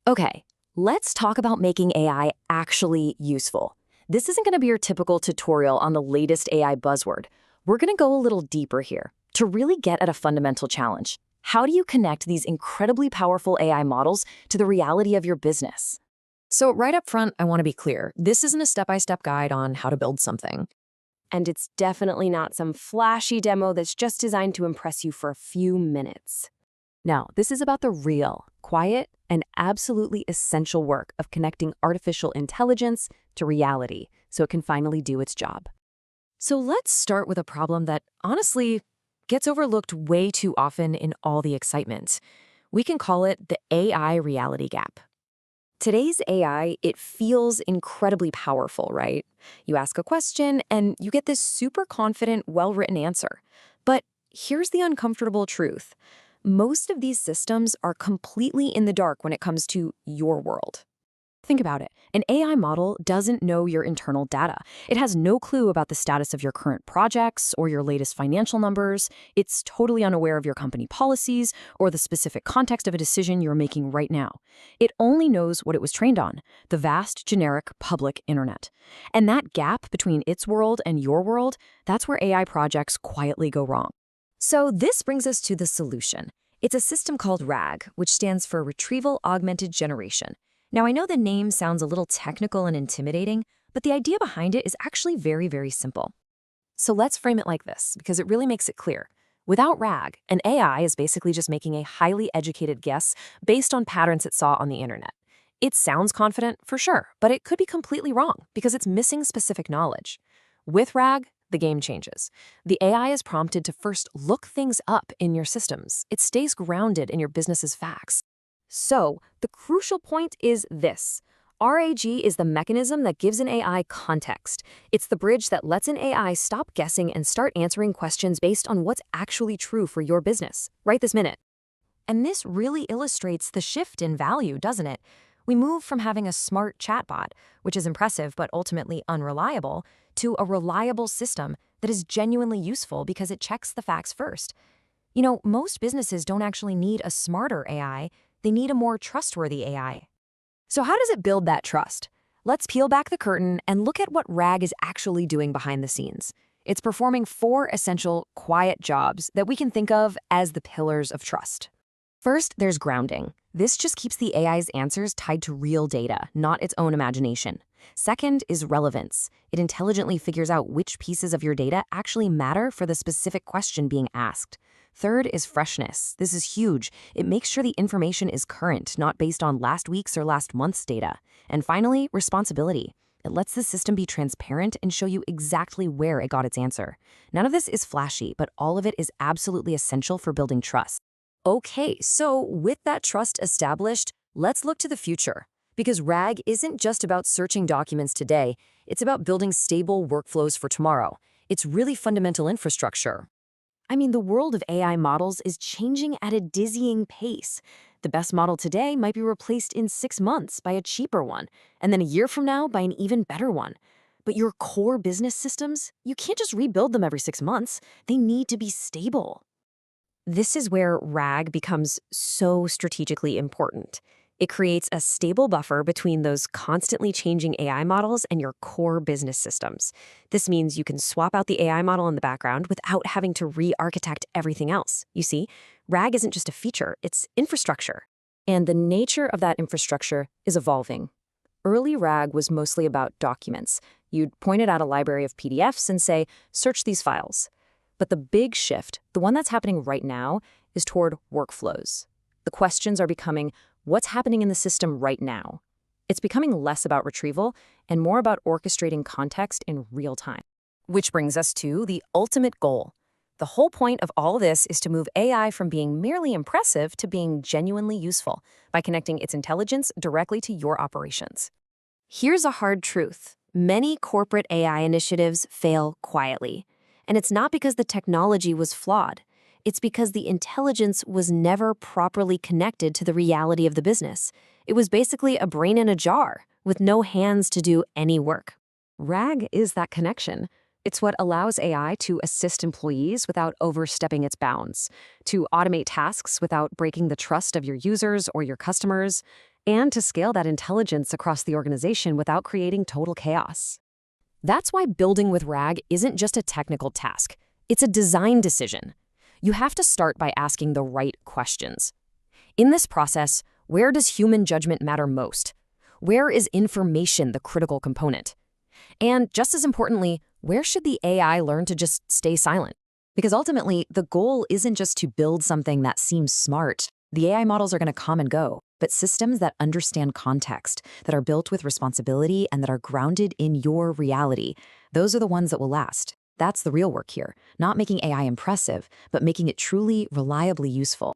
Okay, let's talk about making AI actually useful. This isn't going to be your typical tutorial on the latest AI buzzword. We're going to go a little deeper here to really get at a fundamental challenge. How do you connect these incredibly powerful AI models to the reality of your business? So right up front, I want to be clear. This isn't a step-by-step guide on how to build something. And it's definitely not some flashy demo that's just designed to impress you for a few minutes. No, this is about the real, quiet, and absolutely essential work of connecting artificial intelligence to reality so it can finally do its job. So let's start with a problem that, honestly, gets overlooked way too often in all the excitement. We can call it the AI reality gap. Today's AI, it feels incredibly powerful, right? You ask a question and you get this super confident, well-written answer. But here's the uncomfortable truth. Most of these systems are completely in the dark when it comes to your world. Think about it. An AI model doesn't know your internal data. It has no clue about the status of your current projects or your latest financial numbers. It's totally unaware of your company policies or the specific context of a decision you're making right now. It only knows what it was trained on, the vast, generic, public internet. And that gap between its world and your world, that's where AI projects quietly go wrong. So this brings us to the solution. It's a system called RAG, which stands for Retrieval Augmented Generation. Now, I know the name sounds a little technical and intimidating, but the idea behind it is actually very, very simple. So let's frame it like this, because it really makes it clear. Without RAG, an AI is basically just making a highly educated guess based on patterns it saw on the internet. It sounds confident, for sure, but it could be completely wrong because it's missing specific knowledge. With RAG, the game changes. The AI is prompted to first look things up in your systems. It stays grounded in your business's facts. So, the crucial point is this. RAG is the mechanism that gives an AI context. It's the bridge that lets an AI stop guessing and start answering questions based on what's actually true for your business, right this minute. And this really illustrates the shift in value, doesn't it? We move from having a smart chatbot, which is impressive but ultimately unreliable, to a reliable system that is genuinely useful because it checks the facts first. You know, most businesses don't actually need a smarter AI. They need a more trustworthy AI. So how does it build that trust? Let's peel back the curtain and look at what RAG is actually doing behind the scenes. It's performing 4 essential, quiet jobs that we can think of as the pillars of trust. First, there's grounding. This just keeps the AI's answers tied to real data, not its own imagination. Second is relevance. It intelligently figures out which pieces of your data actually matter for the specific question being asked. Third is freshness. This is huge. It makes sure the information is current, not based on last week's or last month's data. And finally, responsibility. It lets the system be transparent and show you exactly where it got its answer. None of this is flashy, but all of it is absolutely essential for building trust. Okay, so with that trust established, let's look to the future. Because RAG isn't just about searching documents today, it's about building stable workflows for tomorrow. It's really fundamental infrastructure. I mean, the world of AI models is changing at a dizzying pace. The best model today might be replaced in 6 months by a cheaper one, and then a year from now by an even better one. But your core business systems, you can't just rebuild them every 6 months. They need to be stable. This is where RAG becomes so strategically important. It creates a stable buffer between those constantly changing AI models and your core business systems. This means you can swap out the AI model in the background without having to re-architect everything else. You see, RAG isn't just a feature, it's infrastructure. And the nature of that infrastructure is evolving. Early RAG was mostly about documents. You'd point it at a library of PDFs and say, search these files. But the big shift, the one that's happening right now, is toward workflows. The questions are becoming, what's happening in the system right now? It's becoming less about retrieval and more about orchestrating context in real time. Which brings us to the ultimate goal. The whole point of all this is to move AI from being merely impressive to being genuinely useful by connecting its intelligence directly to your operations. Here's a hard truth. Many corporate AI initiatives fail quietly. And it's not because the technology was flawed. It's because the intelligence was never properly connected to the reality of the business. It was basically a brain in a jar with no hands to do any work. RAG is that connection. It's what allows AI to assist employees without overstepping its bounds, to automate tasks without breaking the trust of your users or your customers. and to scale that intelligence across the organization without creating total chaos. That's why building with RAG isn't just a technical task. It's a design decision. You have to start by asking the right questions. In this process, where does human judgment matter most? Where is information the critical component? And just as importantly, where should the AI learn to just stay silent? Because ultimately, the goal isn't just to build something that seems smart. The AI models are going to come and go, but systems that understand context, that are built with responsibility, and that are grounded in your reality, those are the ones that will last. That's the real work here, not making AI impressive, but making it truly, reliably useful.